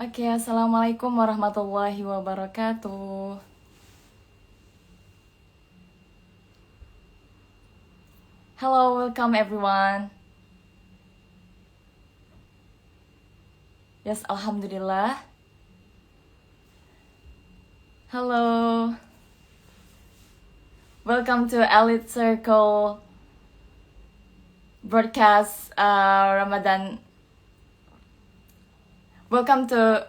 Oke, assalamualaikum warahmatullahi wabarakatuh. Hello, welcome everyone. Yes, alhamdulillah. Hello. Welcome to Elite Circle broadcast Ramadan. Welcome to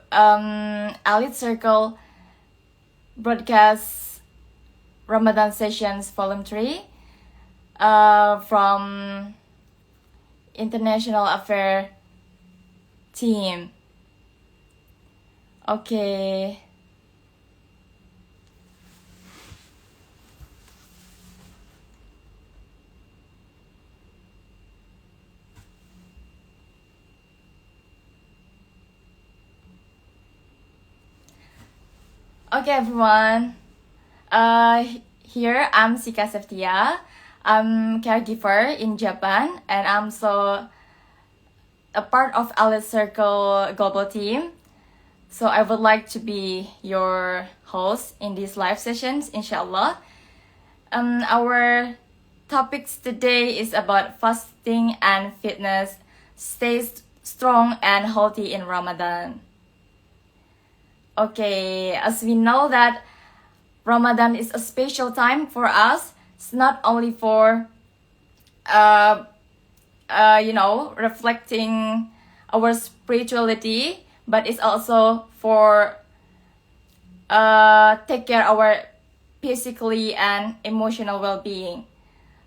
Elite Circle broadcast Ramadan sessions volume 3 from International Affair team. Okay. Okay, everyone. Here I'm Sika Seftia. I'm caregiver in Japan, and I'm so a part of Alice Circle global team. So I would like to be your host in these live sessions, inshallah. Our topics today is about fasting and fitness. Stay strong and healthy in Ramadan. Okay, as we know that Ramadan is a special time for us. It's not only for, reflecting our spirituality, but it's also for take care our physically and emotional well-being.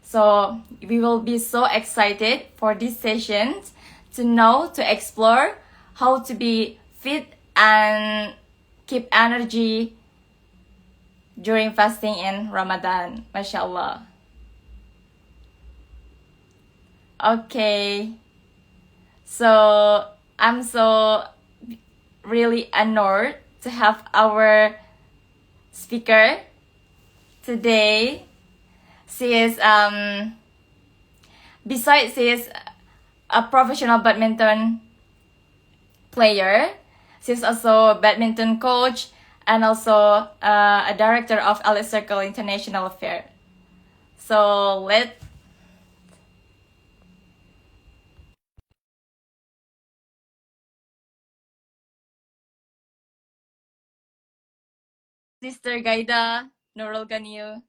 So we will be so excited for these sessions to explore how to be fit and keep energy during fasting in Ramadan. MashaAllah. Okay. So I'm so really honored to have our speaker today. She is besides she is a professional badminton player, she's also a badminton coach and also a director of Alice Circle International Affair. So let Sister Ghaida, Nurul Ghaniyu.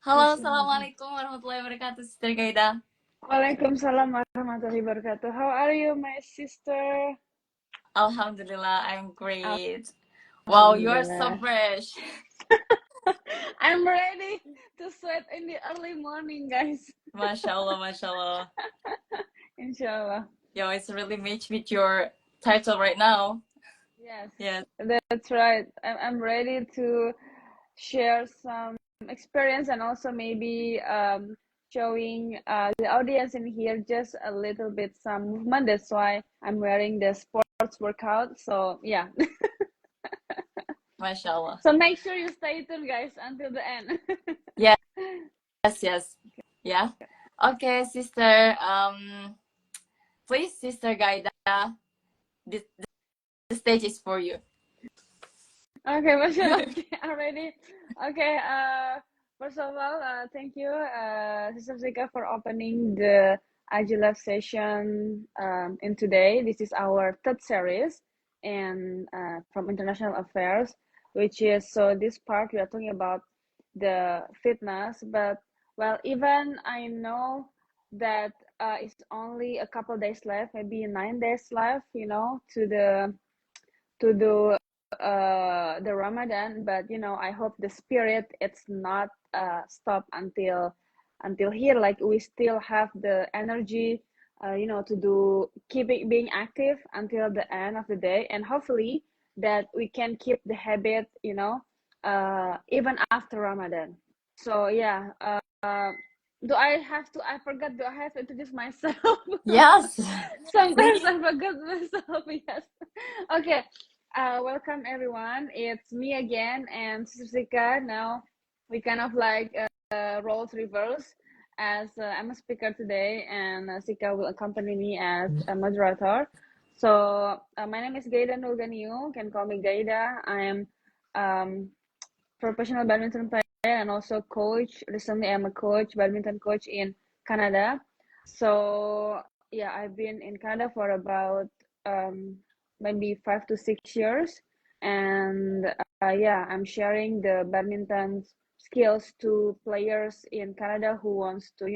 Halo, assalamualaikum warahmatullahi wabarakatuh, Sister Ghaida. Waalaikumsalam warahmatullahi wabarakatuh. How are you, my sister? Alhamdulillah, I'm great. Wow, you are so fresh. I'm ready to sweat in the early morning, guys. MashaAllah, MashaAllah. Inshallah. Yo, it's really matched with your title right now. Yes. Yes. That's right. I'm ready to share some experience and also maybe showing the audience in here just a little bit some movement. That's why I'm wearing the sports workout. So yeah. MashaAllah. So make sure you stay tuned, guys, until the end. Yes, yes. Yeah. Okay, sister. Please, Sister Gaida, the stage is for you. Okay, mashallah. Okay, already. Okay, first of all, thank you, Sister Zika, for opening the IG Live session in today. This is our third series and from International Affairs, which is, so this part we are talking about the fitness, but well, even I know that it's only a couple days left, maybe 9 days left, to do the Ramadan, but I hope the spirit it's not stop until here. Like we still have the energy, to do keep it being active until the end of the day, and hopefully that we can keep the habit, even after Ramadan. So yeah, do I have to? I forgot. Do I have to introduce myself? Yes, Sometimes please. I forgot myself. Yes. Okay. Welcome everyone. It's me again and Sika. Now we kind of like roles reverse as I'm a speaker today, and Sika will accompany me as a moderator. So my name is Nurul Ghaniyu. Can call me Ghaida. I am professional badminton player and also coach. Recently, I'm a coach, badminton coach in Canada. So yeah, I've been in Canada for about maybe 5 to 6 years, and yeah, I'm sharing the badminton skills to players in Canada who wants to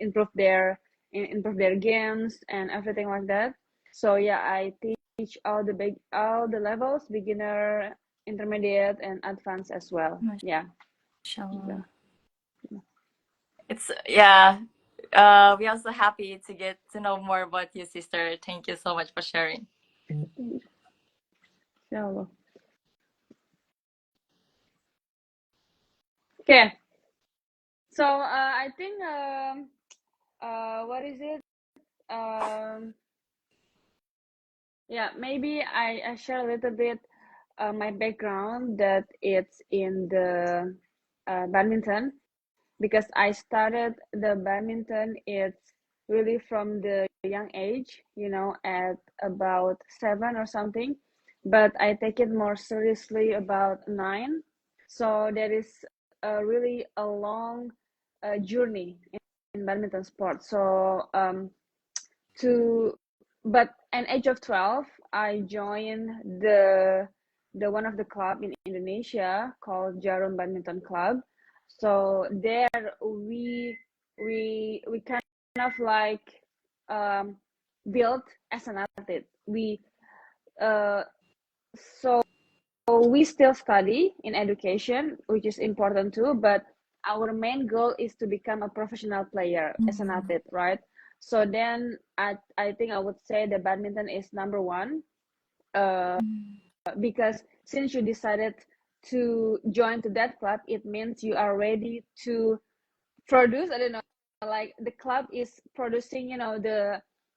improve their games and everything like that. So yeah, I teach all the levels, beginner, intermediate, and advanced as well. Yeah. Mashallah. So, It's we're also happy to get to know more about you, sister. Thank you so much for sharing. so okay. So I think what is it? Yeah, maybe I share a little bit my background that it's in the badminton, because I started the badminton. It's really from the young age, at about 7 or something, but I take it more seriously about 9. So there is really a long journey in badminton sport. So to but at age of 12, I joined the one of the club in Indonesia called Jarum Badminton Club. So there we kind of like um, built as an athlete. Uh, so we still study in education, which is important too, but our main goal is to become a professional player as an athlete, right? So then I think I would say the badminton is number one, because since you decided to join to that club, it means you are ready to produce. I don't know, like the club is producing,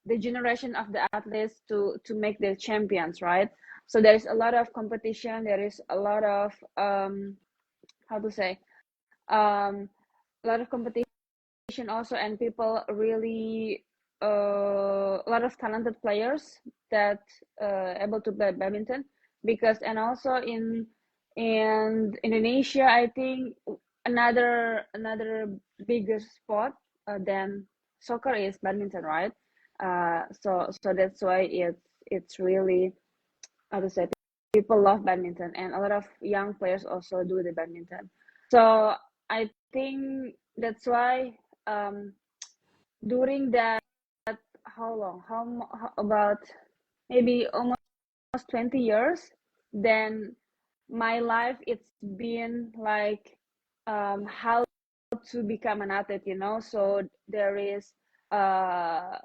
the generation of the athletes to make the champions, right? So there is a lot of competition. There is a lot of how to say a lot of competition also, and people really a lot of talented players that able to play badminton, because and also in Indonesia, I think another bigger sport than soccer is badminton, right? So that's why it's really, how to say, people love badminton, and a lot of young players also do the badminton. So I think that's why during that, how long, how about maybe almost 20 years, then my life, it's been like how to become an athlete, so there is uh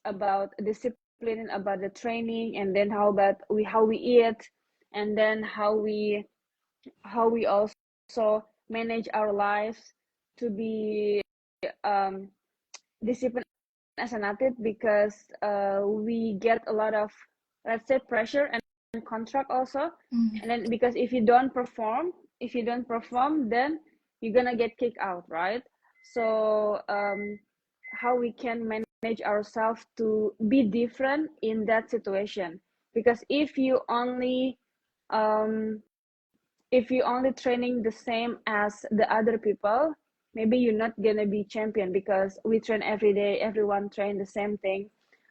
about discipline, about the training, and then how we eat, and then how we also manage our lives to be disciplined as an athlete, because we get a lot of, let's say, pressure and contract also. And then because if you don't perform, then you're gonna get kicked out, right? So how we can manage ourselves to be different in that situation, because um, if you only training the same as the other people, maybe you're not gonna be champion, because we train every day, everyone train the same thing.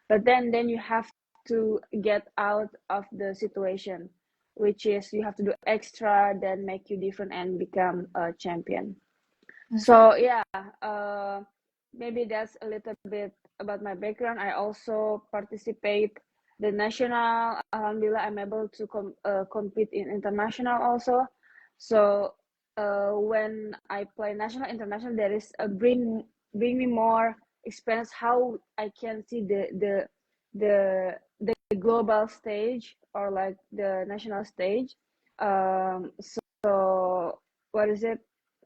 But then you have to get out of the situation, which is you have to do extra, then make you different and become a champion. So yeah, maybe that's a little bit about my background. I also participate the national. Alhamdulillah, I'm able to compete in international also. So when I play national, international, there is a bring me more experience, how I can see the global stage, or like the national stage. So what is it?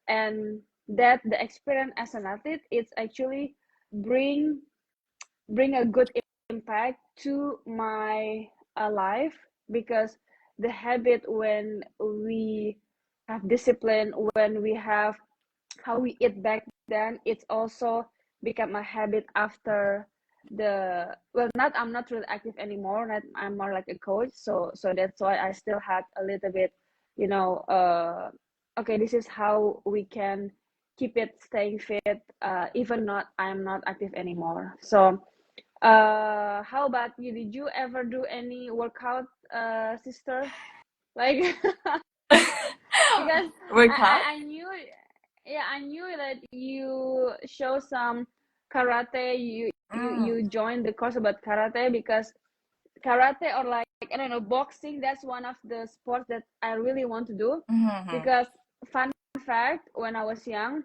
And that the experience as an athlete, it's actually bring a good impact to my life, because the habit when we have discipline, when we have how we eat back then, it's also become a habit after the well not I'm not really active anymore, not, I'm more like a coach, so that's why I still had a little bit, okay, this is how we can keep it staying fit, even not I'm not active anymore. So how about you? Did you ever do any workout, sister? Like because Workout. I knew, yeah, I knew that you show some karate. You joined the course about karate because karate, or like I don't know, boxing. That's one of the sports that I really want to do. Mm-hmm. Because fun fact, when I was young,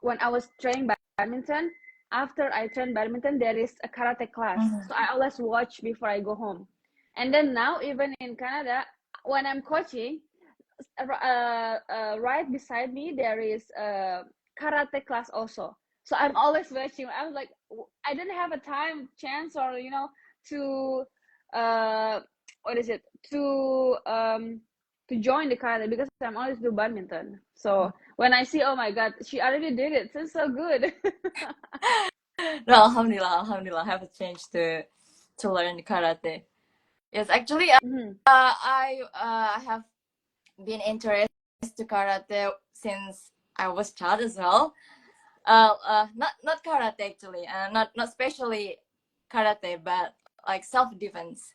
when I was training badminton, after I train badminton, there is a karate class. Mm-hmm. So I always watch before I go home. And then now, even in Canada, when I'm coaching, right beside me there is a karate class also, so I'm always watching. I was like, I didn't have a time chance, or to uh what is it, to join the karate, because I'm always do badminton. So when I see, oh my god, she already did it, it's so good. No, alhamdulillah, alhamdulillah, I have a chance to learn karate. Yes, actually, Mm-hmm. I have been interested to karate since I was child as well. Not karate actually, not especially karate, but like self defense.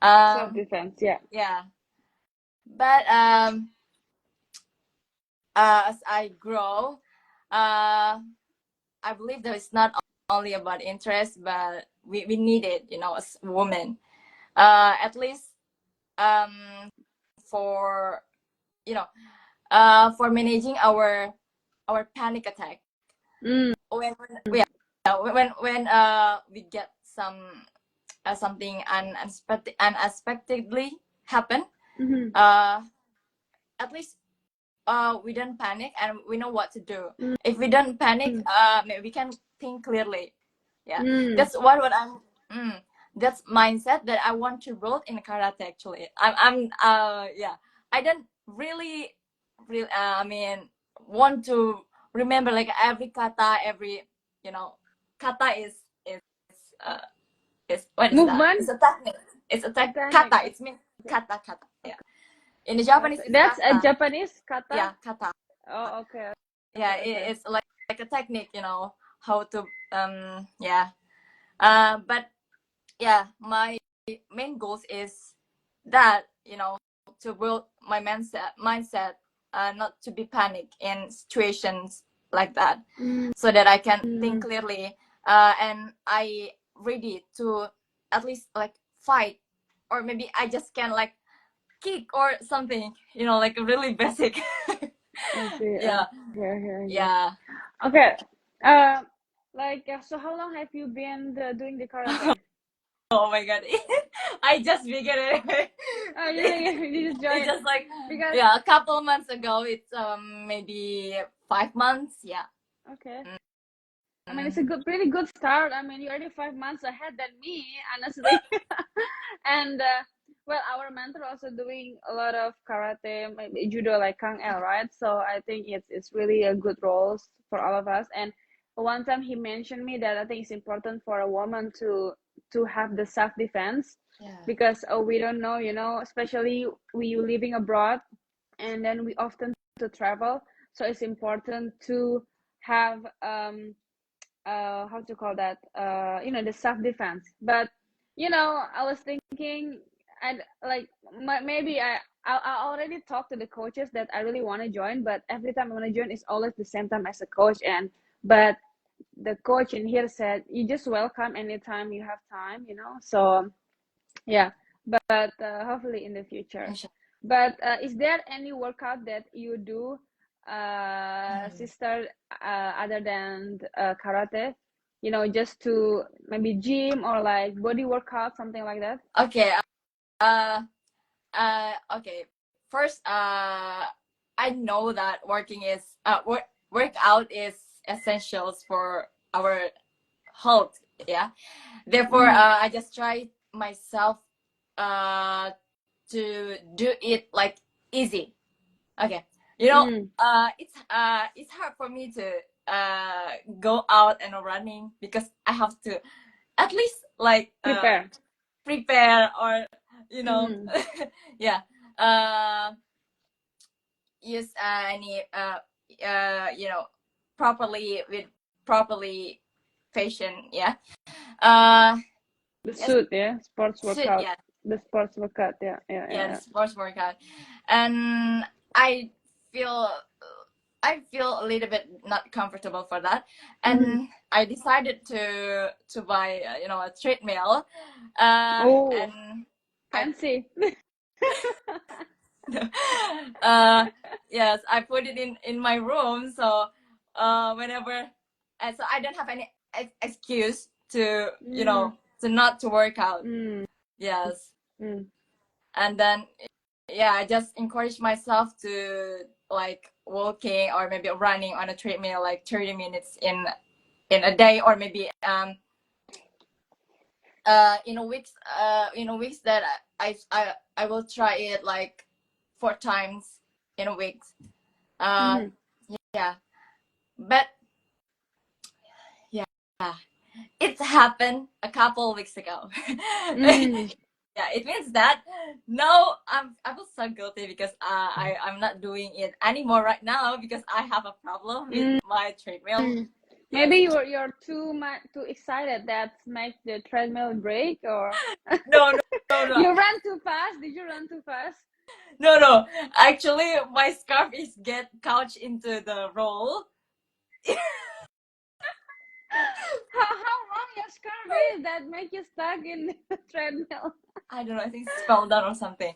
Self-defense, yeah. Yeah. But as I grow, I believe that it's not only about interest, but we need it, as women. At least for you know for managing our panic attack Mm. when we get something unexpectedly happen. Mm-hmm. At least we don't panic and we know what to do. If we don't panic, maybe we can think clearly. Yeah, Mm. that's that's mindset that I want to build in karate. Actually, yeah, I don't really I mean want to remember like every kata, every you know kata uh is what is that? It's Movement. a technique. It's a A technique. kata. It's mean Okay. kata. Yeah. Okay. In the Japanese, Okay. it's That's a kata. Japanese kata. Yeah, kata. Oh, okay. Yeah, Okay. Okay. it's like a technique, how to yeah. But yeah, my main goals is that to build my mindset, not to be panic in situations like that, Mm. so that I can think clearly, and I ready to at least like fight, or maybe I just can like kick or something, like really basic. I see. Yeah, Okay. Okay. Okay. yeah. Okay. Uh, so how long have you been doing the karate? Oh my god. I just figured it. Oh, you just It's joined just like, because yeah, a couple of months ago. It's maybe 5 months. Yeah. okay. I mean, it's a Mm. pretty good start. I mean, you're already 5 months ahead than me, honestly. And well, our mentor also doing a lot of karate, maybe judo, like Kang El, right? So I think it's really a good roles for all of us. And one time he mentioned me that I think it's important for a woman to have the self defense, Yeah. because we don't know, especially we living abroad, and then we often to travel. So it's important to have how to call that, the self defense. But I was thinking, and like maybe I already talked to the coaches that I really want to join, but every time I want to join it's always the same time as a coach. And but the coach in here said you just welcome anytime you have time, so yeah. But hopefully in the future. Inshallah. But is there any workout that you do, Mm. sister, other than karate? Just to maybe gym or like body workout, something like that. Okay. Uh. Okay. First, I know that workout is essentials for our health. Yeah. Therefore, Mm-hmm. I just try myself uh to do it like easy. Okay, you know, it's hard for me to go out and running because I have to at least like prepare or you know yeah use any you know properly with properly fashion The yes suit, yeah, sports suit workout. yeah The sports workout, the sports workout and I feel I feel a little bit not comfortable for that, and I decided to buy you know a treadmill, Oh, and I fancy. yes I put it in my room so whenever so I don't have any excuse to you know to not to work out. Mm, Yes, mm, and then yeah I just encourage myself to like walking or maybe running on a treadmill like 30 minutes in a day, or maybe in a weeks that I will try it like 4 times in a week. uh yeah, but yeah it happened a couple weeks ago. mm, Yeah, it means that no, I feel so guilty because I'm not doing it anymore right now because I have a problem with mm. my treadmill. Maybe Yes. you're too excited that make the treadmill break, or No, no, no, you ran too fast. Did you run too fast? no, no. Actually, my scarf is get couched into the roll. How long your scarf is that make you stuck in the treadmill? I don't know. I think it fell down or something.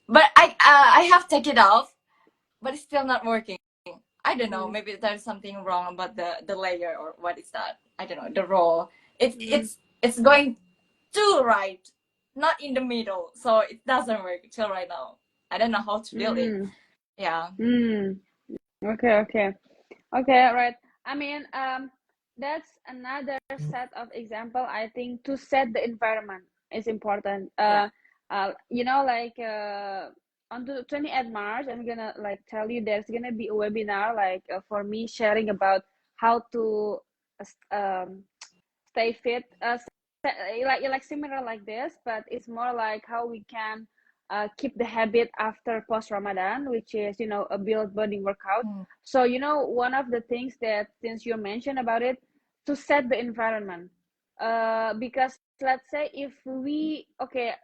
But I have taken it off, but it's still not working. I don't know. Mm, Maybe there's something wrong about the layer or what is that? I don't know. The roll. It's mm, it's it's going too right, not in the middle, so it doesn't work till right now. I don't know how to build it. mm, Yeah. mm. Okay. Right. I mean, that's another set of example. I think to set the environment is important. Yeah. You know, like on the 28th March, I'm gonna like tell you there's gonna be a webinar like for me sharing about how to stay fit. Like similar like this, but it's more like how we can keep the habit after post Ramadan, which is a build body workout. Mm. So one of the things that since you mentioned about it, to set the environment, because let's say if we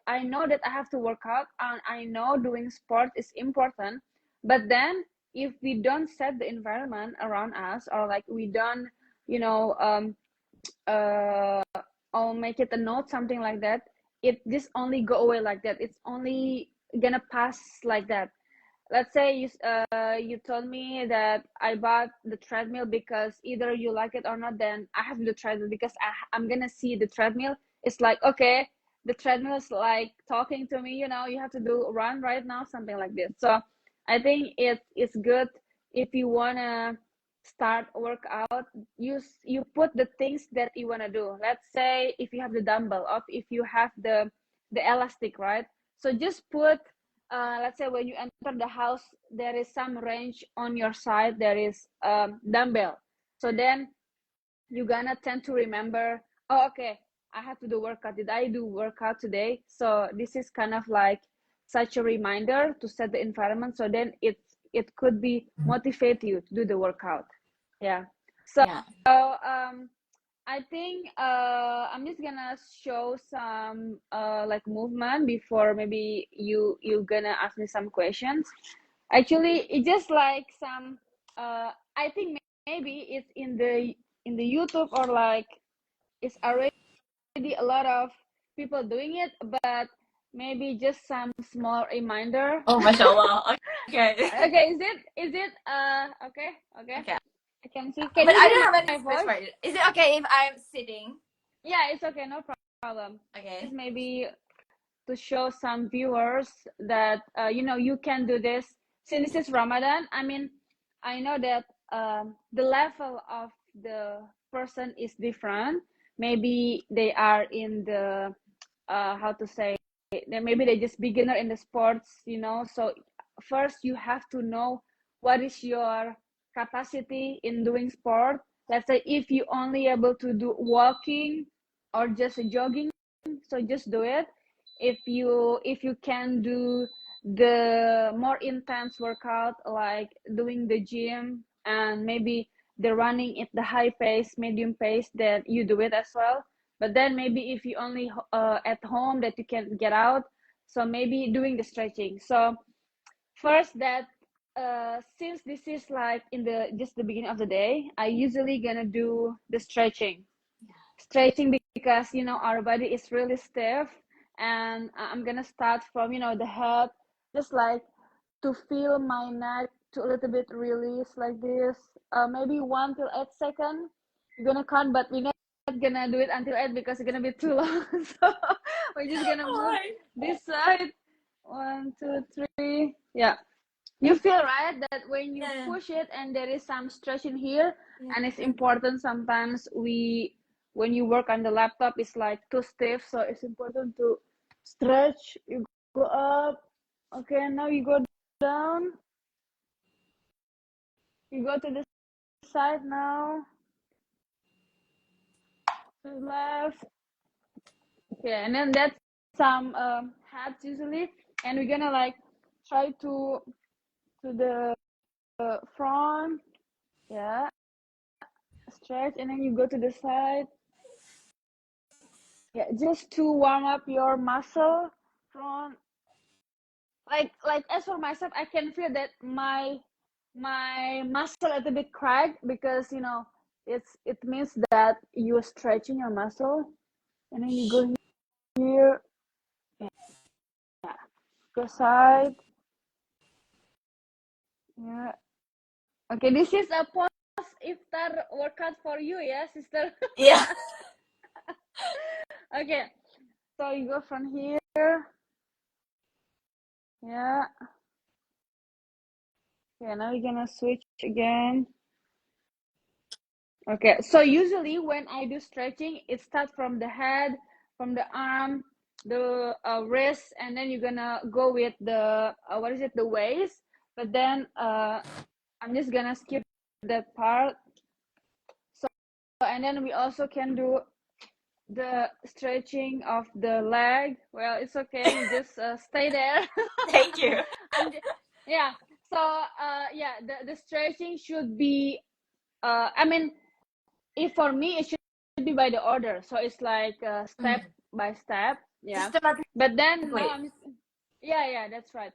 I know that I have to work out and I know doing sport is important, but then if we don't set the environment around us, or like we don't you know uh I'll make it a note, something like that, it just only go away like that, it's only gonna pass like that. Let's say you told me that I bought the treadmill because either you like it or not, then I have the treadmill because I'm gonna see the treadmill. It's like, okay, the treadmill is like talking to me, you have to do run right now, something like this. So I think it's good if you wanna start workout, you put the things that you wanna do. Let's say if you have the dumbbell, or if you have the elastic, right? So just put let's say when you enter the house, there is some range on your side, there is dumbbell. So then you're gonna tend to remember, oh, okay, I have to do workout. Did I do workout today? So this is kind of like such a reminder to set the environment. So then it could be motivate you to do the workout. Yeah. So Yeah. I think I'm just gonna show some like movement before maybe you gonna ask me some questions. Actually, it's just like some I think maybe it's in the YouTube, or like it's already a lot of people doing it, but maybe just some small reminder. Oh, mashallah. Okay. Okay, is it okay, Okay. I can see. Can But you I hear don't have any my space for voice? it. Is it okay if I'm sitting? Yeah, it's okay, no problem. Just Okay. maybe to show some viewers that you can do this. Since this is Ramadan, I mean, I know that the level of the person is different. Maybe they are in the how to say maybe they're just beginner in the sports, so first you have to know what is your capacity in doing sport. Let's say if you only able to do walking or just jogging, so just do it. If you can do the more intense workout like doing the gym and maybe the running at the high pace, medium pace, then you do it as well. But then maybe if you only at home that you can get out, so maybe doing the stretching. So first that since this is like in the just the beginning of the day, I usually gonna do the stretching because our body is really stiff, and I'm gonna start from the head, just like to feel my neck to a little bit release like this, maybe 1 to 8 seconds. We're gonna count, but we're not gonna do it until 8 because it's gonna be too long. So we're just gonna move this side. 1, 2, 3. Yeah, you feel right that when you push it and there is some stretching here, and it's important sometimes when you work on the laptop it's like too stiff, so it's important to stretch. You go up. Okay, now you go down. You go to the side now. To the left. Okay, and then that's some hats usually, and we're gonna like try to the front. Yeah, stretch, and then you go to the side. Yeah, just to warm up your muscle front. Like as for myself, I can feel that my muscle a little bit cracked because it means that you're stretching your muscle, and then you go here. Yeah, go side. Yeah. Okay, this is a post iftar workout for you, yeah, sister. Yeah. Okay, so you go from here. Yeah. Okay, now we're gonna switch again. Okay, so usually when I do stretching, it starts from the head, from the arm, the wrist, and then you're gonna go with the the waist. But then I'm just gonna skip that part. So and then we also can do the stretching of the leg. Well, it's okay. You just stay there. Thank you. Yeah. So yeah, the stretching should be. I mean, if for me it should be by the order, so it's like step by step. Yeah. Systematic. But then Wait. now yeah, that's right.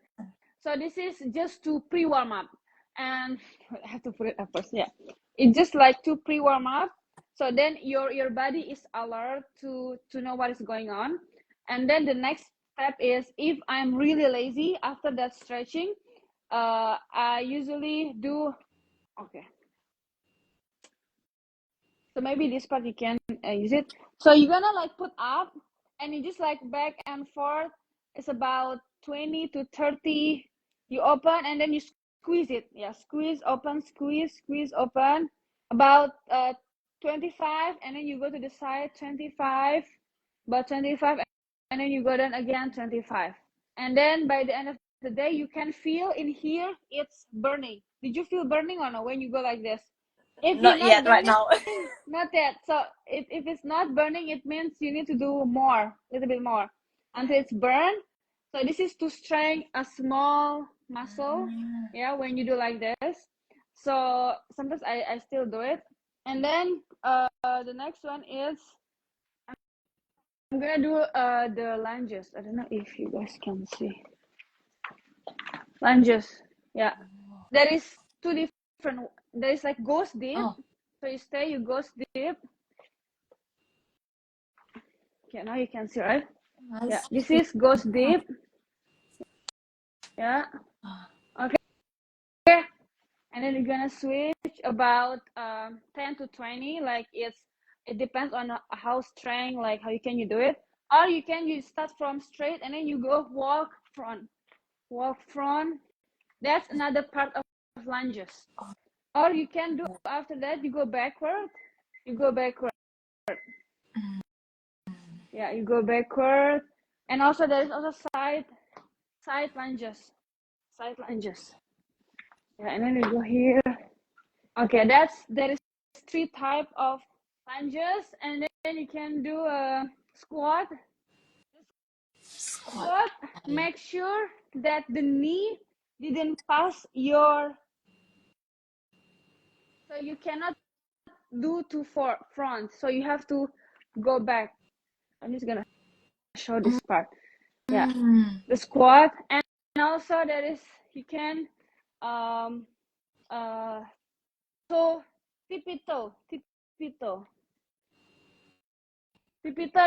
So this is just to pre-warm up, and I have to put it up first. Yeah, it's just like to pre-warm up. So then your body is alert to know what is going on, and then the next step is if I'm really lazy after that stretching, I usually do. Okay. So maybe this part you can use it. So you're gonna like put up, and you just like back and forth. It's about 20 to 30. You open and then you squeeze it. Yeah, squeeze, open, squeeze, open. About 25, and then you go to the side 25, about 25, and then you go down again 25. And then by the end of the day, you can feel in here it's burning. Did you feel burning or no when you go like this? If you're Not not yet, right burning, now. not yet. So if it's not burning, it means you need to do more, a little bit more, until it's burned. So this is to strengthen a small muscle. Yeah, when you do like this. So sometimes I still do it. And then the next one is I'm gonna do the lunges. I don't know if you guys can see. Lunges. Yeah. There is two different. There is like goes deep. Oh. So you stay, you goes deep. Okay, now you can see, right? Yeah, this is goes deep. Yeah. Okay. And then you're gonna switch about 10 to 20. Like it depends on how strong, like how you can you do it. Or you start from straight and then you go walk front. Walk front. That's another part of lunges. Or you can do after that you go backward. You go backward. Yeah, you go backward, And also there is also side lunges. Yeah, and then you go here. Okay, there is 3 type of lunges, and then you can do a squat. Squat. Make sure that the knee didn't pass your, so you cannot do to front, so you have to go back. I'm just gonna show this part. Yeah, the squat, and also there is, you can so tippy toe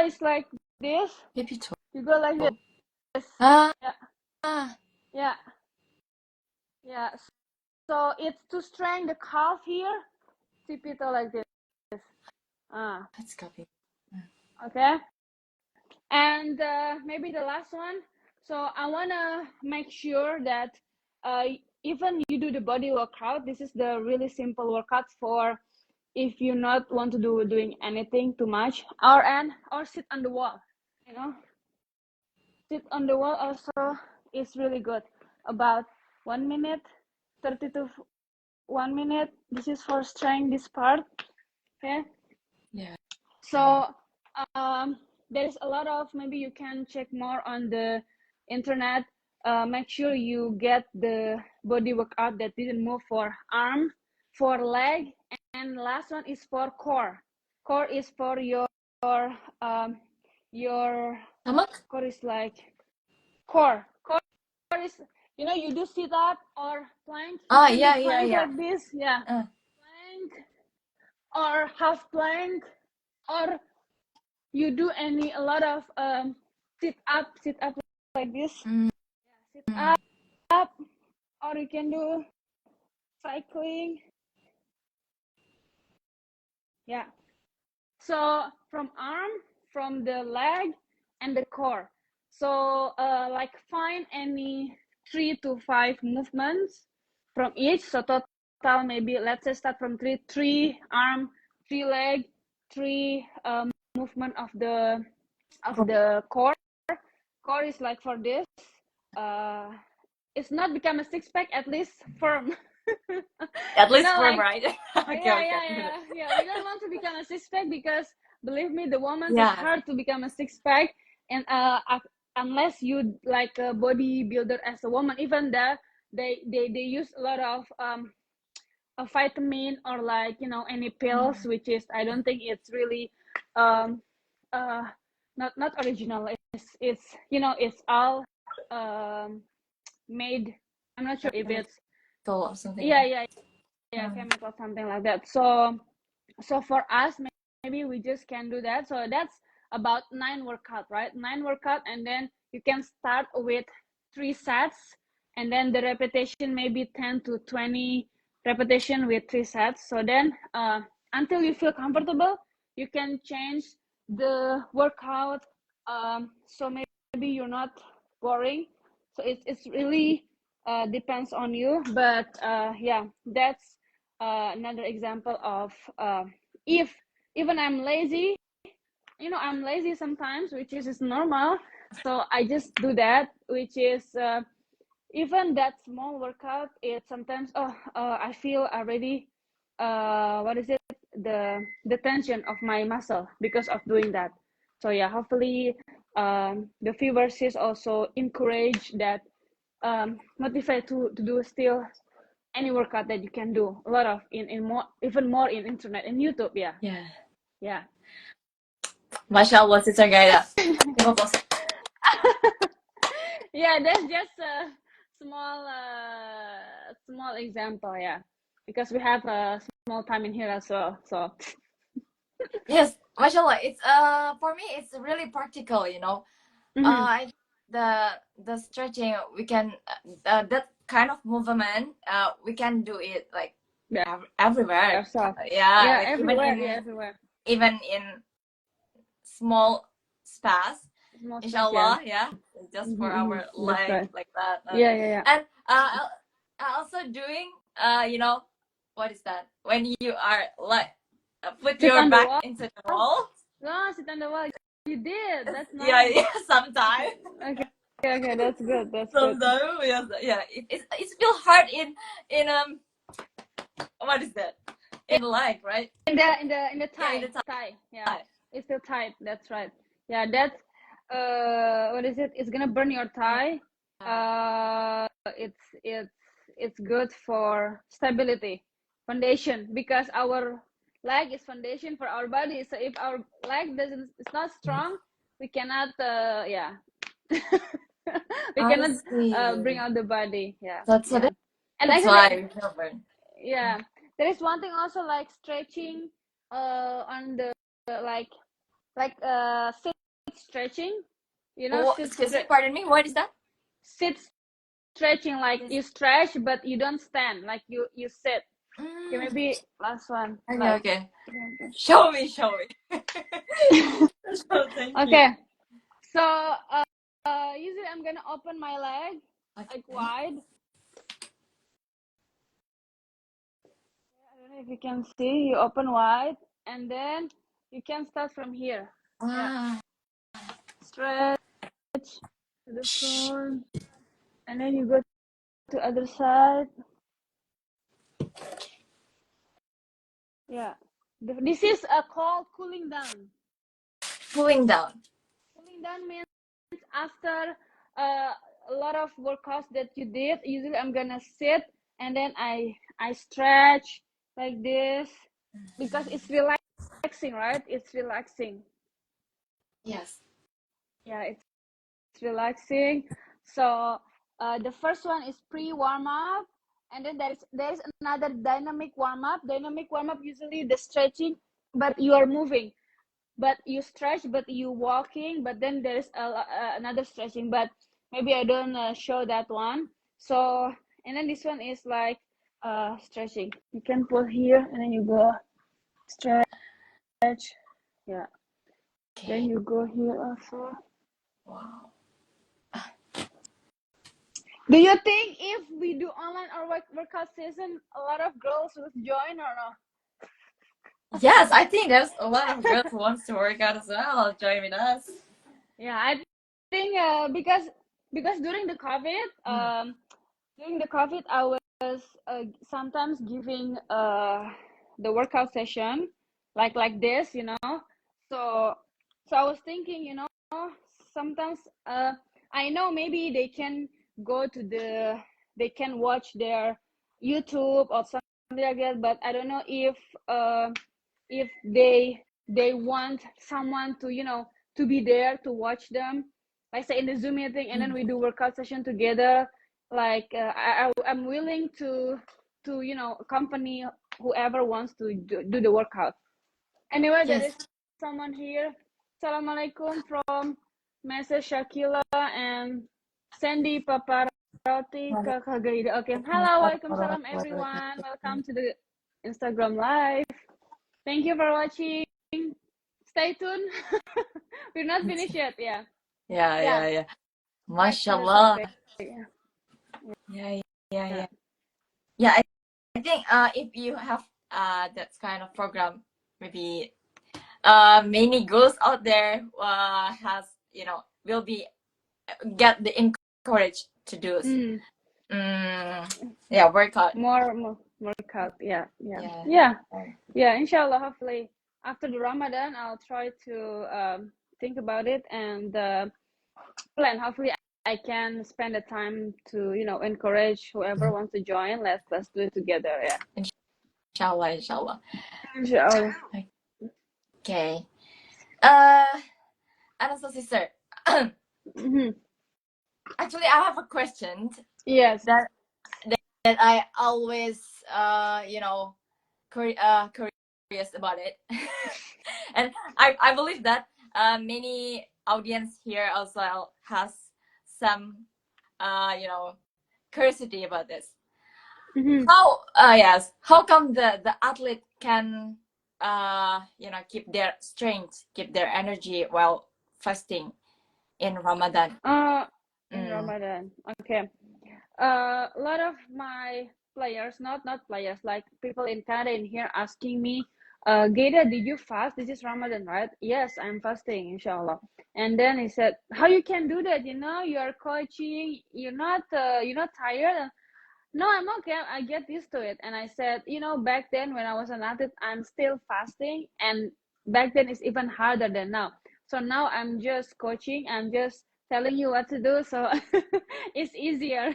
is like this. You go like this. Yeah. So it's to strengthen the calf here. Tippy toe like this. Let's copy. Okay. And maybe the last one. So I wanna make sure that even you do the body workout, this is the really simple workout for if you not want to doing anything too much, or sit on the wall. Sit on the wall also is really good. About 1 minute, 30 to 1 minute. This is for strength, this part. Okay. Yeah. So there's a lot of, maybe you can check more on the internet. Make sure you get the body workout that didn't move for arm, for leg, and last one is for core. Core is for your stomach. Core is like core is, you do sit up or plank. Plank like this. Yeah. Plank or half plank, or you do a lot of sit up like this. Sit up, or you can do cycling. Yeah. So from arm, from the leg, and the core. So like find any 3 to 5 movements from each. So total, maybe let's say start from 3 arm, 3 leg, 3 movement of the core. Core is like for this. It's not become a six pack, at least firm. At least firm, right? Yeah. We don't want to become a six pack, because believe me, the woman is hard to become a six pack, and unless you like a bodybuilder as a woman, even that they use a lot of a vitamin, or like any pills, which is, I don't think it's really not original. It's it's all made. I'm not sure if it's or something. Chemical, something like that. So for us, maybe we just can do that. So that's about 9 workout, right? 9 workout, and then you can start with 3 sets, and then the repetition maybe 10 to 20 repetition with 3 sets. So then until you feel comfortable, you can change the workout. So maybe you're not boring. So it's really depends on you. But that's another example of if even I'm lazy, I'm lazy sometimes, which is normal. So I just do that, which is even that small workout. It sometimes I feel already what is it, the tension of my muscle because of doing that. So yeah, hopefully the viewers is also encouraged, that motivate to do still any workout that you can do. A lot of in more, even more in internet and YouTube. Yeah. Masya Allah, Sister Ghaida. Yeah, that's just a small example. Yeah, because we have a small time in here as well. So Yes, Masya Allah. It's for me, it's really practical. The stretching, we can that kind of movement, we can do it like everywhere. yourself. Like Everywhere. even in small space. Small space, Inshallah, just for our leg, right. like that. Yeah. And also doing, what is that? When you are like put Sit your on the back wall. into the wall. No, sit on the wall. you did. That's Yeah, nice. yeah, sometimes. Okay, that's good. That's good. Sometimes, yes, yeah. It's feel hard in what is that? In the leg, right? In the Yeah, in thigh, the thigh. Yeah, thigh. it's still tight. That's right. Yeah, that's what is it? It's gonna burn your thigh. It's good for stability, foundation, because our leg is foundation for our body. So if our leg doesn't, it's not strong, we cannot. Yeah, we I cannot bring see. out the body. Yeah, So yeah. And that's actually, why we feel burn. yeah, there is one thing also like stretching on the like sit stretching, Oh, excuse me, pardon me. What is that? sit stretching, like Yes. you stretch but you don't stand, like you sit. Okay, Mm, maybe last one, okay, like okay. Show me, show me. So thank you. okay. So usually I'm gonna open my leg like Okay. wide. I don't know if you can see, you open wide and then you can start from here. Yeah, Ah. stretch to the front and then you go to other side. Yeah, this is a called cooling down. Cooling down. Cooling down means after a lot of workouts that you did, usually I'm gonna sit and then I stretch like this because it's relaxing, right? It's relaxing. Yes. Yeah, it's relaxing. So the first one is pre warm up, and then there is another dynamic warm up. Dynamic warm up usually the stretching, but you are moving. But you stretch, but you walking, but then there's another stretching, but maybe I don't show that one. So and then this one is like stretching, you can pull here and then you go stretch. Yeah, then Okay. you go here also. Wow. Do you think if we do online or workout session, a lot of girls will join or not? Yes, I think there's a lot of girls who wants to work out as well. Join with us. Yeah, I think because during the COVID, Mm. I was sometimes giving the workout session like this, So I was thinking, sometimes I know maybe they can watch their YouTube or something like that, but I don't know if they want someone to to be there to watch them, like say in the Zoom meeting, and then we do workout session together. Like I'm willing to accompany whoever wants to do the workout. Anyway, there Yes. is someone here. Assalamualaikum from Mrs. Shakila and Sandy Paparati Kakak Ghaida. Okay, hello, waalaikumsalam everyone. Welcome to the Instagram live. Thank you for watching. Stay tuned. We're not finished yet. Yeah. Yeah, Yeah. yeah, yeah. Back to the Mashallah. topic. Yeah. Yeah, yeah, Yeah. yeah. Yeah, I think if you have that kind of program, maybe many girls out there has will be get the encourage to do Mm. yeah, workout. More workout. Yeah. Yeah. Yeah. Yeah. Yeah. Inshallah, hopefully after the Ramadan, I'll try to think about it and plan. Hopefully, I can spend the time to encourage whoever wants to join. Let's do it together. Yeah. Inshallah, inshallah. Inshallah. Okay. And so sister, Mm-hmm. actually I have a question Yes. that that I always curious about it. And I believe that many audience here also has some curiosity about this. Mm-hmm. How yes, how come the athlete can keep their strength, keep their energy while fasting in Ramadan? In Mm. Ramadan. Okay. A lot of my players, not players, like people in Canada in here asking me, Ghaida, did you fast? This is Ramadan, right? Yes, I'm fasting, inshallah. And then he said, how you can do that? You are coaching, you're not tired? No, I'm okay. I get used to it. And I said, back then when I was an athlete, I'm still fasting. And back then it's even harder than now. So now I'm just coaching. I'm just telling you what to do. So it's easier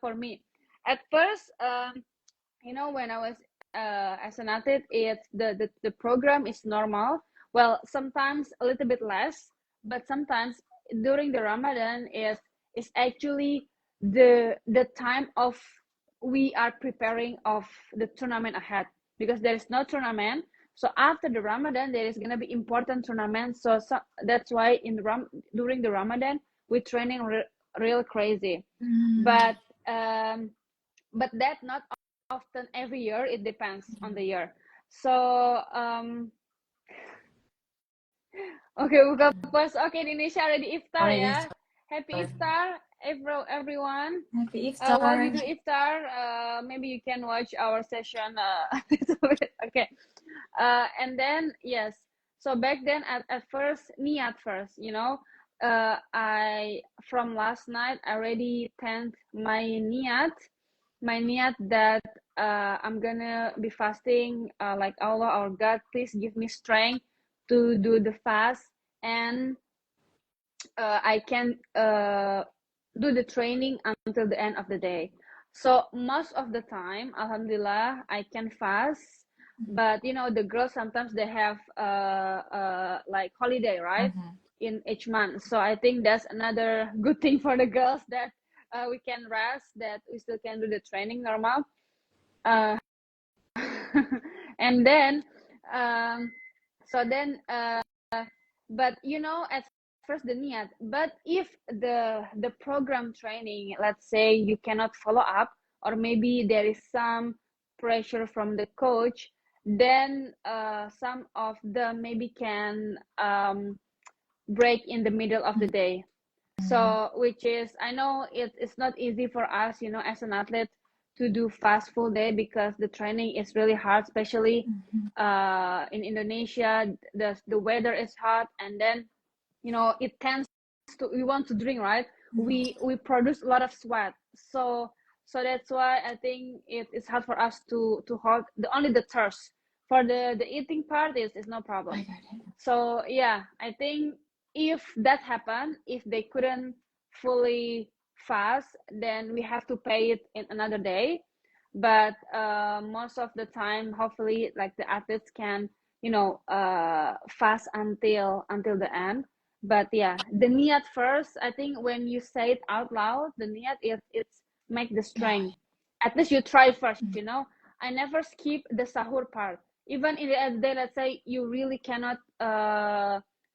for me. At first, when I was as an athlete, it's the program is normal. Well, sometimes a little bit less, but sometimes during the Ramadan is actually the time of we are preparing of the tournament ahead, because there is no tournament. So after the Ramadan, there is gonna be important tournament. So that's why during the Ramadan we're training real crazy, but that not often every year. It depends on the year. So okay, buka puasa. Okay, di Indonesia already iftar Already ya. Happy iftar, everyone. happy While we iftar. do iftar, maybe you can watch our session a little bit. Okay. And then yes. So back then at first, niat first, I from last night I already tend my niat that I'm gonna be fasting, like Allah our God, please give me strength to do the fast, and I can do the training until the end of the day. So most of the time, Alhamdulillah, I can fast. But the girls sometimes they have like holiday, right, in each month. So I think that's another good thing for the girls, that we can rest, that we still can do the training normal. Uh, and then so then but at first the niat, but if the program training, let's say you cannot follow up, or maybe there is some pressure from the coach, then some of them maybe can break in the middle of the day. So which is, I know it's not easy for us, as an athlete, to do fast full day, because the training is really hard, especially in Indonesia. The weather is hot, and then it tends to, we want to drink, right? We produce a lot of sweat, so that's why I think it's hard for us to hold only the thirst. For the eating part is no problem. So yeah, I think if that happened, if they couldn't fully fast, then we have to pay it in another day. But most of the time, hopefully, like the athletes can fast until the end. But yeah, the niat first, I think when you say it out loud, the niat is it's make the strength. At least you try first. I never skip the sahur part. Even in the end of the day, let's say you really cannot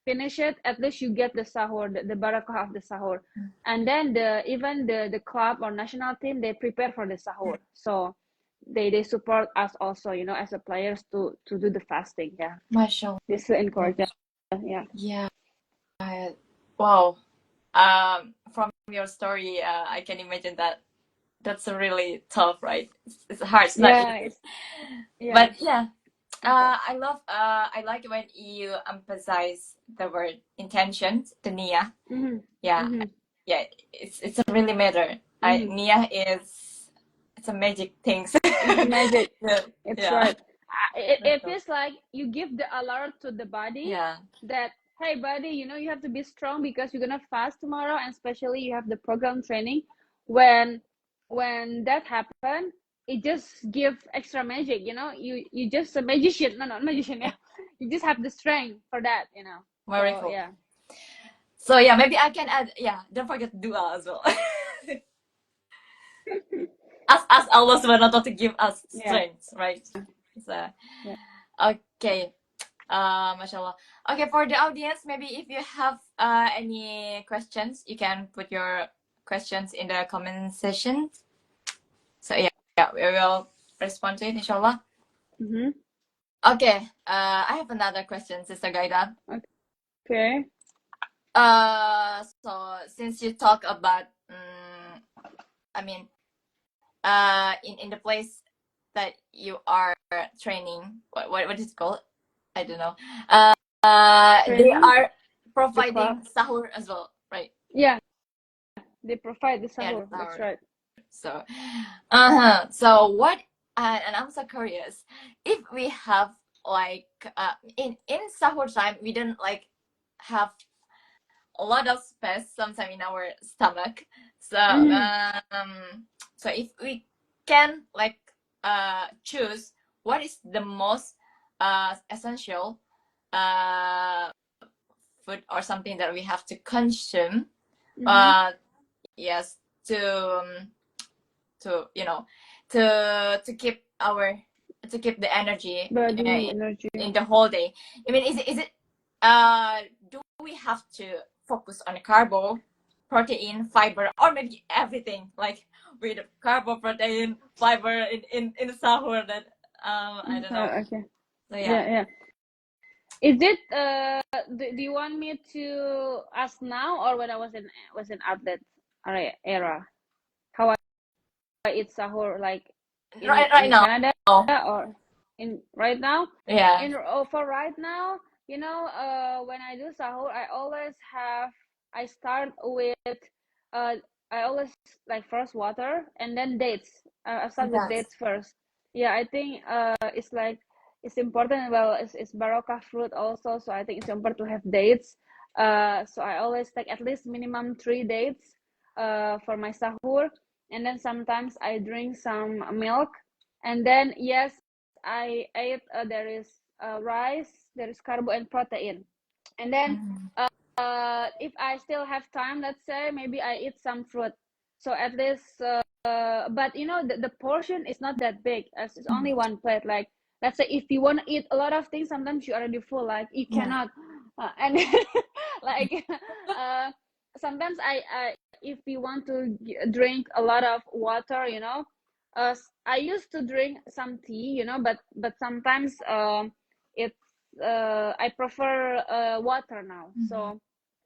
finish it, at least you get the sahur, the barakah of the sahur. And then even the club or national team, they prepare for the sahur. So they support us also, as a players to do the fasting. Yeah, Mashallah. this will encourage us. Yeah. Yeah. Wow. From your story, I can imagine that that's really tough, right? It's hard. It's not Yeah, easy. yeah. But yeah, I love. I like when you emphasize the word intention, the niyyah. Yeah, yeah. It's a really matter. Niyyah it's a magic thing. It's magic. Yeah. It's Yeah. right. It feels like you give the alert to the body Yeah. that, hey buddy, you have to be strong because you're gonna fast tomorrow, and especially you have the program training. When that happen, it just give extra magic. You just a magician. No, not magician. Yeah, you just have the strength for that. Very So cool. yeah. So yeah, maybe I can add. Yeah, don't forget dua as well. Ask Allah Subhanahu wa Taala to give us Yeah. strength, right? So Yeah. okay. Mashallah. Okay, for the audience, maybe if you have any questions, you can put your questions in the comment section. So yeah, we will respond to it, inshallah. Okay, I have another question, Sister Ghaida. Okay. So since you talk about, I mean, in the place that you are training, what is it called? I don't know. They Training are the providing class. sahur as well, right? Yeah, they provide the Yeah, sahur. the That's sahur. right. So, what? And I'm so curious if we have like in sahur time we don't like have a lot of space sometimes in our stomach. So so if we can like choose what is the most essential uh food or something that we have to consume, yes, to to keep the energy Body energy. in the whole day. I mean, is it do we have to focus on carbo, protein, fiber, or maybe everything like with carbo, protein, fiber in sahur that I don't know. Okay. So Yeah, yeah. Is it do you want me to ask now or when I was in outlet era? How I eat sahur like right in now. Canada or in right now? Yeah. For right now, when I do sahur, I start with uh I always like first water and then dates. I start with Yes. dates first. Yeah, I think it's like it's important. Well, it's baraka fruit also, so I think it's important to have dates. So I always take at least minimum 3 dates for my sahur, and then sometimes I drink some milk, and then yes, I ate. There is rice, there is carbo and protein, and then if I still have time, let's say maybe I eat some fruit. So at least, but the portion is not that big. As it's only one plate. Like let's say if you want to eat a lot of things, sometimes you're already full. Like you Yeah. cannot, and like sometimes I if you want to drink a lot of water, I used to drink some tea, but sometimes it's I prefer water now. So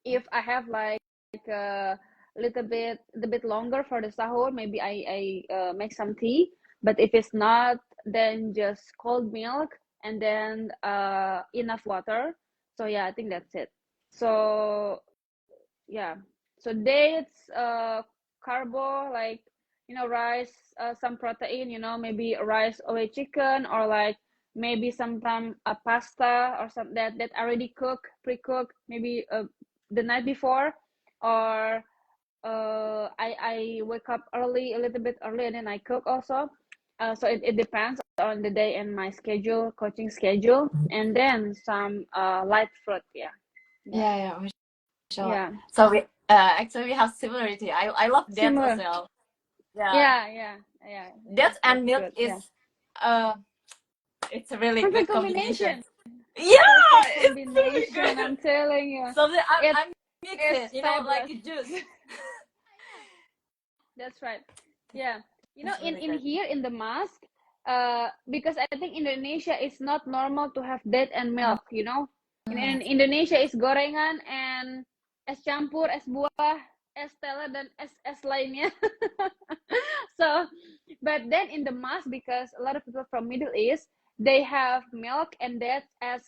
if I have like a the bit longer for the sahur, maybe I make some tea. But if it's not, then just cold milk and then enough water. So yeah, I think that's it. So yeah, so dates, carbo, like rice, some protein, maybe rice or a chicken, or like maybe sometime a pasta or something that already pre-cooked, maybe the night before, or I wake up early, a little bit early, and then I cook also. So it depends on the day and my coaching schedule, and then some light fruit. Yeah. Yeah. Sure. Yeah. So we actually we have similarity. I love dates as Similar. well. Yeah. Yeah. Dates and That's milk good. Yeah. is uh it's a really Perfect good combination. combination. Yeah, Perfect it's really combination. good. I'm telling you. So that It I mix is it, like fabulous. a juice. That's right. Yeah. It's really In good. here in the mosque, because I think Indonesia is not normal to have date and milk, In Indonesia is gorengan and es campur, es buah, es teler dan es lainnya. So, but then in the mosque, because a lot of people from Middle East, they have milk and dates as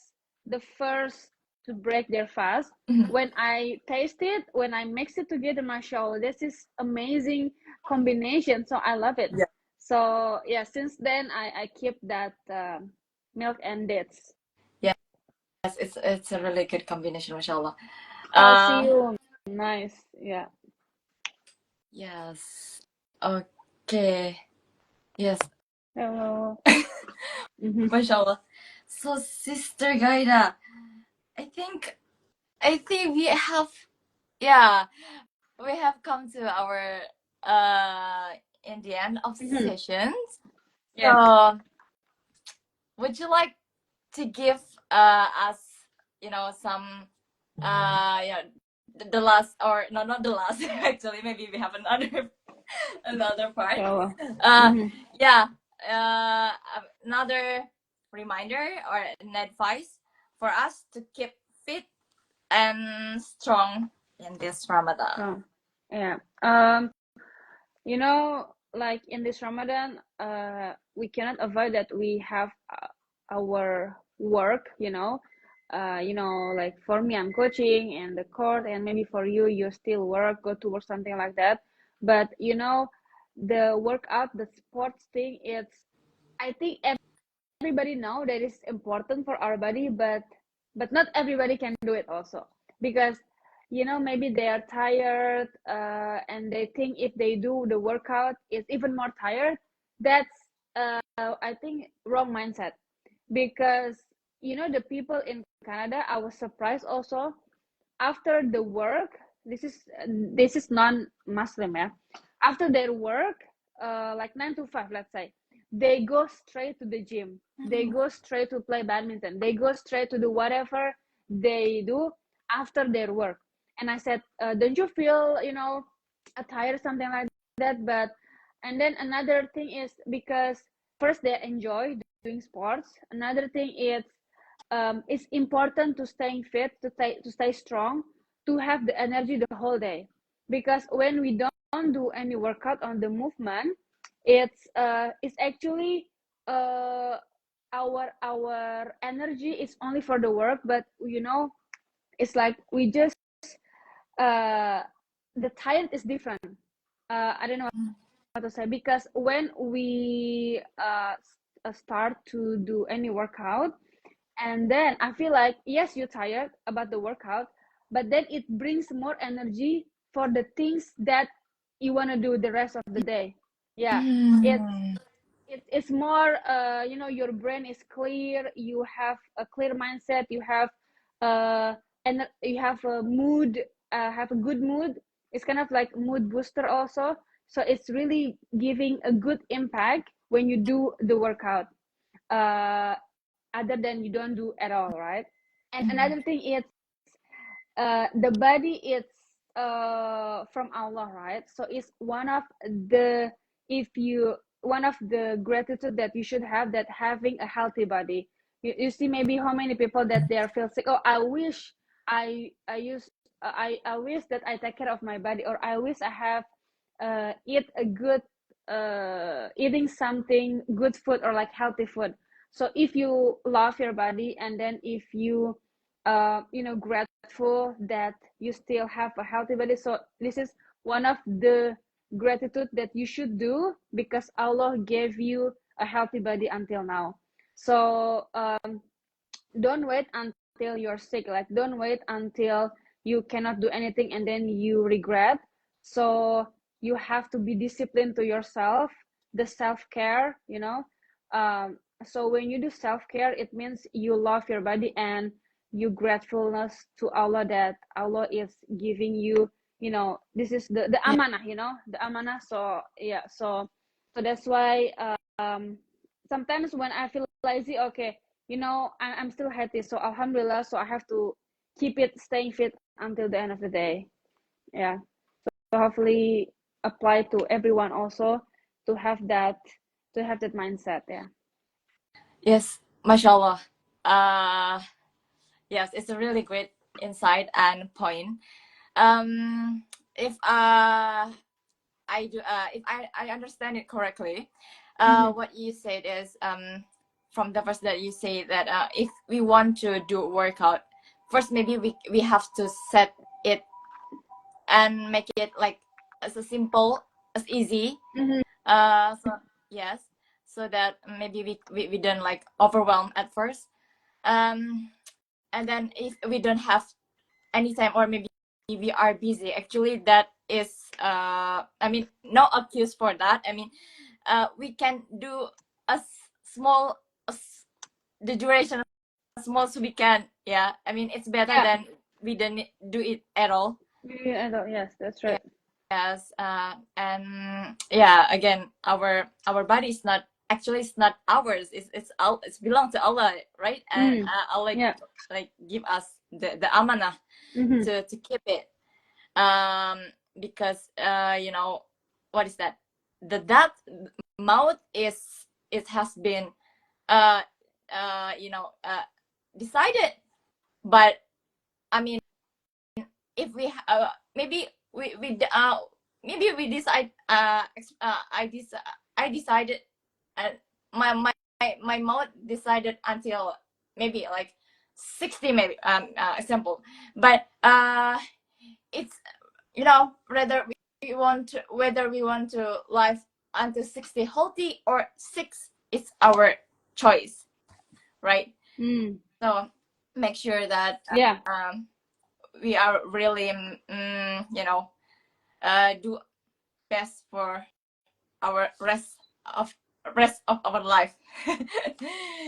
the first to break their fast. When I taste it, when I mix it together, mashallah, this is amazing combination. So I love it. Yeah. So yeah, since then I keep that milk and dates. Yes, it's a really good combination, mashallah. I'll see Uh you. Nice. Yeah. yes. Okay. Yes. Hello. Mm-hmm. Mashallah. So Sister Gaida, I think we have, yeah, we have come to our in the end of Mm-hmm. sessions. Yeah. So would you like to give us some yeah, the last, or no, not the last, actually maybe we have another another part. Hello. uh Mm-hmm. yeah, another reminder or an advice for us to keep fit and strong in this Ramadan. So yeah. Like in this Ramadan, we cannot avoid that we have our work, like for me, I'm coaching and the court, and maybe for you, you still work, go to work, something like that. But the workout, the sports thing, I think everybody know that it's important for our body, but not everybody can do it also, because maybe they are tired, and they think if they do the workout it's even more tired. That's I think wrong mindset, because the people in Canada, I was surprised also, after the work, this is non-Muslim, yeah. After their work, like 9 to 5, let's say, they go straight to the gym. They go straight to play badminton. They go straight to do whatever they do after their work. And I said, don't you feel, tired, something like that? But and then another thing is, because first they enjoy doing sports. Another thing is, it's important to staying fit, to stay strong, to have the energy the whole day. Because when we don't do any workout on the movement, it's actually, our energy is only for the work, but it's like we just, the tired is different. I don't know how to say, because when we start to do any workout, and then I feel like, yes, you're tired about the workout, but then it brings more energy for the things that you want to do the rest of the day. Yeah, it's it's more, your brain is clear, you have a clear mindset, you have and you have a mood, have a good mood. It's kind of like mood booster also. So it's really giving a good impact when you do the workout, other than you don't do at all, right? And another thing is, the body is from Allah, right? So it's one of the gratitude that you should have, that having a healthy body. You see maybe how many people that they are feel sick. Oh, I wish I use I wish that I take care of my body, or I wish I have eat a good, eating something good food, or like healthy food. So if you love your body, and then if you grateful that you still have a healthy body, so this is one of the gratitude that you should do, because Allah gave you a healthy body until now. So don't wait until you're sick, like don't wait until you cannot do anything and then you regret. So you have to be disciplined to yourself, the self-care. So when you do self-care, it means you love your body, and you gratefulness to Allah, that Allah is giving you, this is the Yeah. amanah, the amanah. So yeah, so that's why, sometimes when I feel lazy, okay, I'm still healthy, so alhamdulillah, so I have to keep it staying fit until the end of the day. Yeah, so hopefully apply to everyone also, to have that mindset. Yeah. Yes, mashallah. Yes, it's a really great insight and point. Um, if if I understand it correctly, what you said is, from the verse that you say that, if we want to do a workout, first maybe we have to set it and make it like as a simple, as easy. So yes, so that maybe we don't like overwhelm at first. And then if we don't have any time, or maybe we are busy, actually that is, I mean, no excuse for that. I mean, we can do a small, the duration as small as we can. Yeah, I mean, it's better Yeah. than we don't do it at all. Yes, that's right. Yes, and yeah, again, our body is not, actually it's not ours. It's belong to Allah, right? And Allah Yeah. like give us the amanah to keep it. Because what is that? That mouth is, it has been uh decided. But I mean, if we maybe maybe we decide, I decided, my mouth decided until maybe like 60 maybe example, but it's whether we want to live until 60 healthy or 6, it's our choice, right? So make sure that Yeah. we are really do best for our of rest of our life.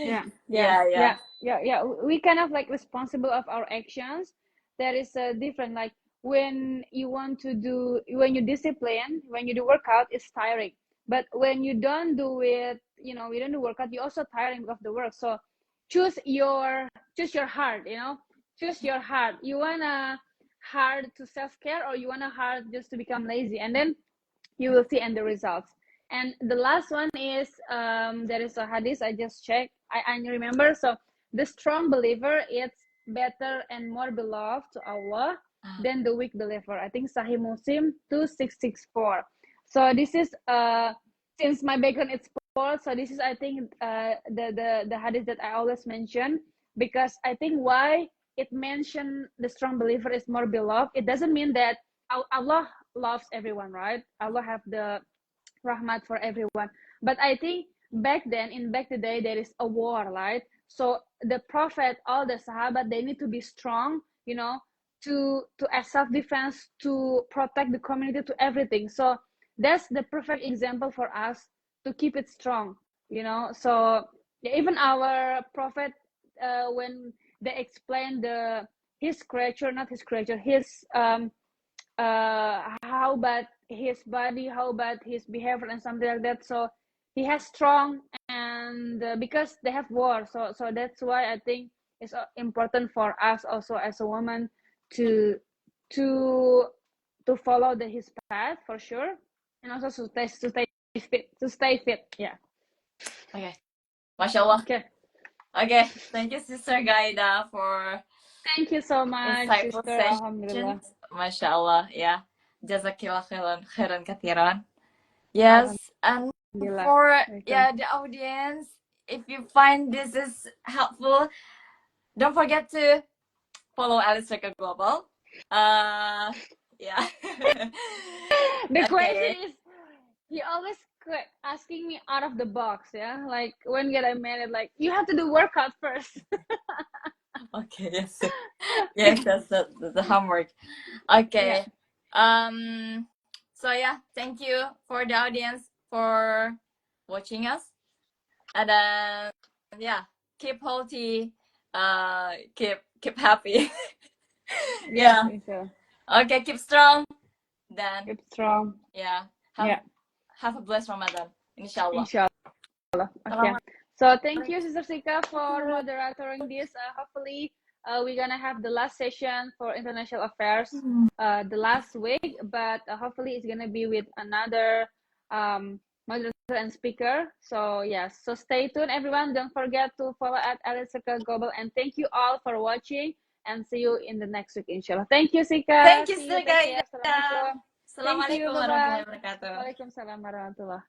Yeah. Yeah. We kind of like responsible of our actions. There is a different, like when you discipline, when you do workout, it's tiring. But when you don't do it, you don't do workout, you're also tiring of the work. So choose your heart. Choose your heart. You wanna hard to self-care, or you wanna hard just to become lazy, and then you will see and the results. And the last one is there is a hadith I just checked. I remember. So the strong believer is better and more beloved to Allah than the weak believer. I think Sahih Muslim 2664. So this is since my background is sports, so this is, I think, the hadith that I always mention, because I think why it mentioned the strong believer is more beloved. It doesn't mean that Allah loves everyone, right? Allah have the rahmat for everyone. But I think back then, in back the day, there is a war, right? So the prophet, all the sahaba, they need to be strong, to as self-defense, to protect the community, to everything. So that's the perfect example for us to keep it strong, So yeah, even our prophet, when they explain his creature, not his creature, his how about his body, how about his behavior and something like that. So he has strong, and because they have war, so that's why I think it's important for us also as a woman to to follow his path for sure, and also to stay fit. Yeah. Okay. Mashallah. Okay. Okay. Thank you, Sister Ghaida, for Thank you so much, insightful sister. sessions. Alhamdulillah. Mashallah. Yeah. Jazakillah khairan kathiran. Yes, and Alhamdulillah. for Welcome. the audience, if you find this is helpful, don't forget to follow Alice Circle Global. Yeah. The question Okay. is, he always asking me out of the box, yeah, like when get I married, like you have to do workout first. Okay. Yes. Yes, that's the homework. Yeah. Okay. So yeah, thank you for the audience for watching us, and then yeah, keep healthy, keep happy. Yes, Yeah. inshallah. Okay, keep strong. Then Keep strong. yeah, Yeah, have a blessed Ramadan, inshallah. inshallah. Okay. Assalamualaikum. So thank you, Sister Sika, for moderating this. Hopefully, we're gonna have the last session for international affairs, the last week, but hopefully it's gonna be with another moderator and speaker. So yes, so stay tuned, everyone. Don't forget to follow at Alice Circle Global, and thank you all for watching. And see you in the next week, inshallah. Thank you, Sika. Thank you, See you. Take care. Sika. Assalamualaikum. Thank you. Assalamualaikum Bye bye. warahmatullahi wabarakatuh. Waalaikumsalam warahmatullah.